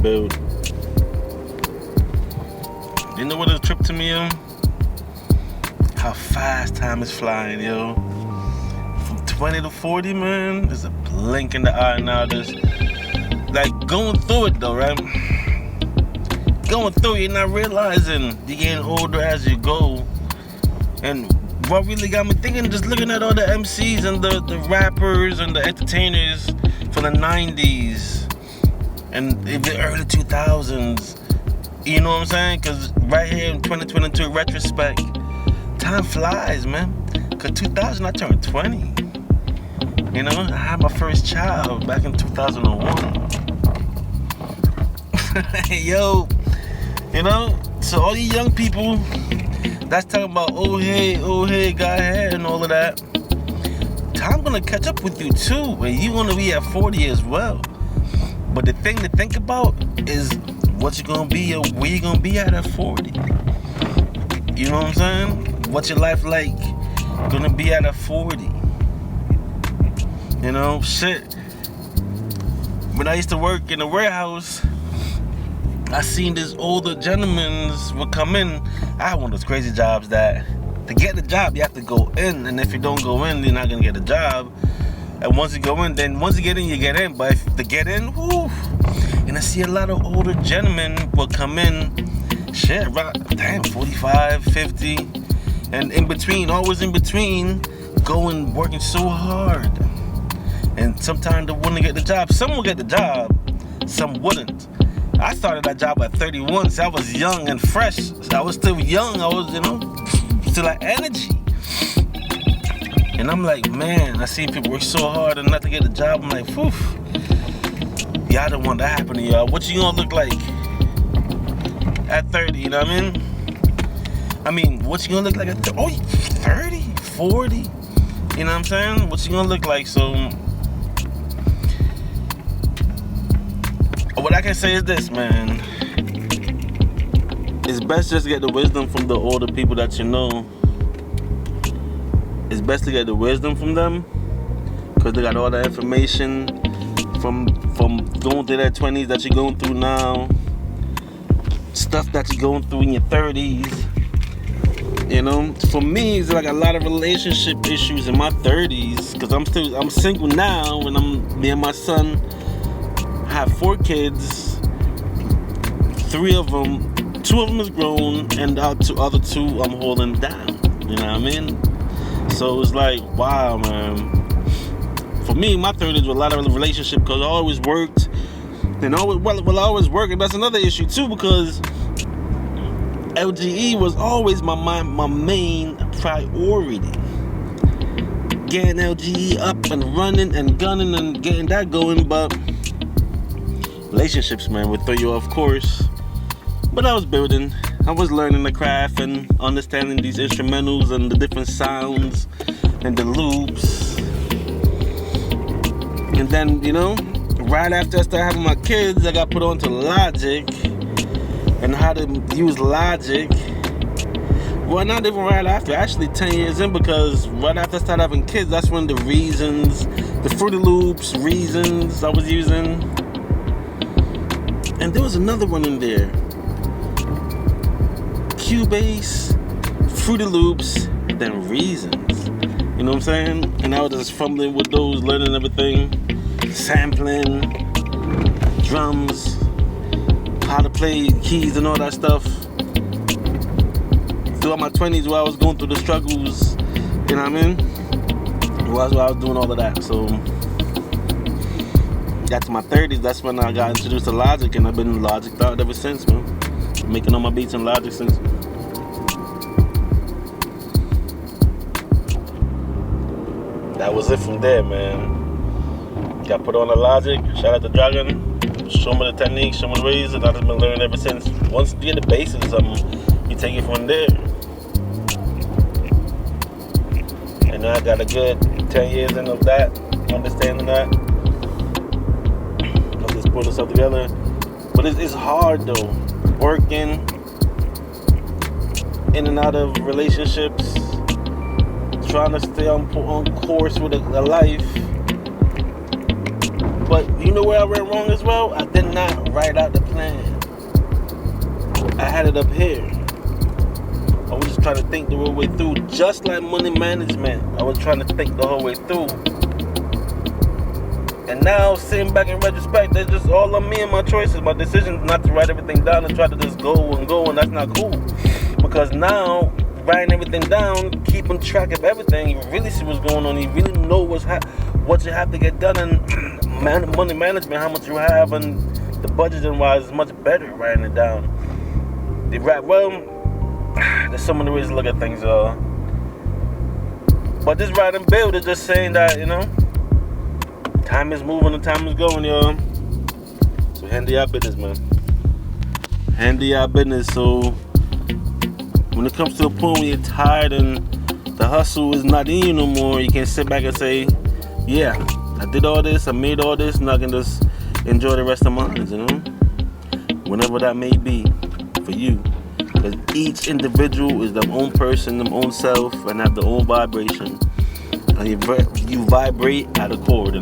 build. You know what a trip to me, yo? How fast time is flying, yo. From 20 to 40, man, there's a blink in the eye now. There's like going through it though, right? Going through it, you're not realizing you're getting older as you go. And what really got me thinking, just looking at all the MCs and the rappers and the entertainers from the 90s and the early 2000s. You know what I'm saying? Because right here in 2022, retrospect, time flies, man. Because 2000, I turned 20. You know, I had my first child back in 2001. Yo, you know, so all these young people that's talking about, oh hey, got hair and all of that. Time gonna catch up with you too, and you gonna be at 40 as well. But the thing to think about is what you gonna be or where you gonna be at 40. You know what I'm saying? What's your life like gonna be at 40? You know, shit. When I used to work in a warehouse, I seen this older gentleman would come in. I had one of those crazy jobs that to get the job you have to go in, and if you don't go in, you're not gonna get a job. And once you go in, then once you get in, you get in. But if to get in, whoo. And I see a lot of older gentlemen will come in, shit, right, damn, 45, 50, and in between, always in between, going, working so hard. And sometimes they wouldn't get the job. Some will get the job, some wouldn't. I started that job at 31, so I was young and fresh. So I was still young, I was, you know, still like energy. And I'm like, man, I see people work so hard and not to get a job. I'm like, phew. Y'all don't want that happen to y'all. What you gonna look like at 30, you know what I mean? I mean, what you gonna look like at 30, 40? You know what I'm saying? What you gonna look like? So, what I can say is this, man. It's best just to get the wisdom from the older people that you know. It's best to get the wisdom from them because they got all the information from going through their 20s that you're going through now, stuff that you're going through in your 30s. You know, for me, it's like a lot of relationship issues in my 30s because I'm single now, and me and my son have 4 kids. 2 of them is grown, and the other 2 I'm holding down. You know what I mean? So it's like, wow, man. For me, my 30s were a lot of relationship because I always worked. And I always work, and that's another issue too because LGE was always my main priority. Getting LGE up and running and gunning and getting that going, but relationships, man, would throw you off course. But I was building. I was learning the craft and understanding these instrumentals and the different sounds and the loops. And then, you know, right after I started having my kids, I got put on to Logic and how to use Logic. Well, not even right after, actually 10 years in, because right after I started having kids, that's when the Reasons, the Fruity Loops, Reasons I was using. And there was another one in there. Cubase, Fruity Loops, then Reasons. You know what I'm saying? And I was just fumbling with those, learning everything, sampling, drums, how to play keys and all that stuff. Throughout my 20s while I was going through the struggles, you know what I mean? While I was doing all of that. So, got to my 30s, that's when I got introduced to Logic, and I've been in Logic ever since, man. Making all my beats in Logic since. That was it from there, man. Got put on the Logic. Shout out to Dragon. Show me the technique, show me the ways, and I've just been learning ever since. Once you get the basics of something, you take it from there. And I got a good 10 years in of that, understanding that. I'm just putting stuff together. But it's hard though. Working in and out of relationships, trying to stay on course with a life But you know where I went wrong as well? I did not write out the plan. I had it up here. I was just trying to think the whole way through. Just like money management, I was trying to think the whole way through. And now, sitting back in retrospect, that's just all on me and my choices, my decisions not to write everything down and try to just go, and that's not cool. Because now, writing everything down, keeping track of everything, you really see what's going on. You really know what you have to get done in money management, how much you have, and the budgeting wise is much better writing it down. There's so many ways to look at things, y'all. But this writing build is just saying that, time is moving and time is going, y'all. So handle your business, man. Handle your business. So when it comes to a point when you're tired and the hustle is not in you no more, you can sit back and say, yeah, I did all this, I made all this, and I can just enjoy the rest of mine, whenever that may be for you. Because each individual is their own person, their own self, and have their own vibration. And you vibrate at a chord,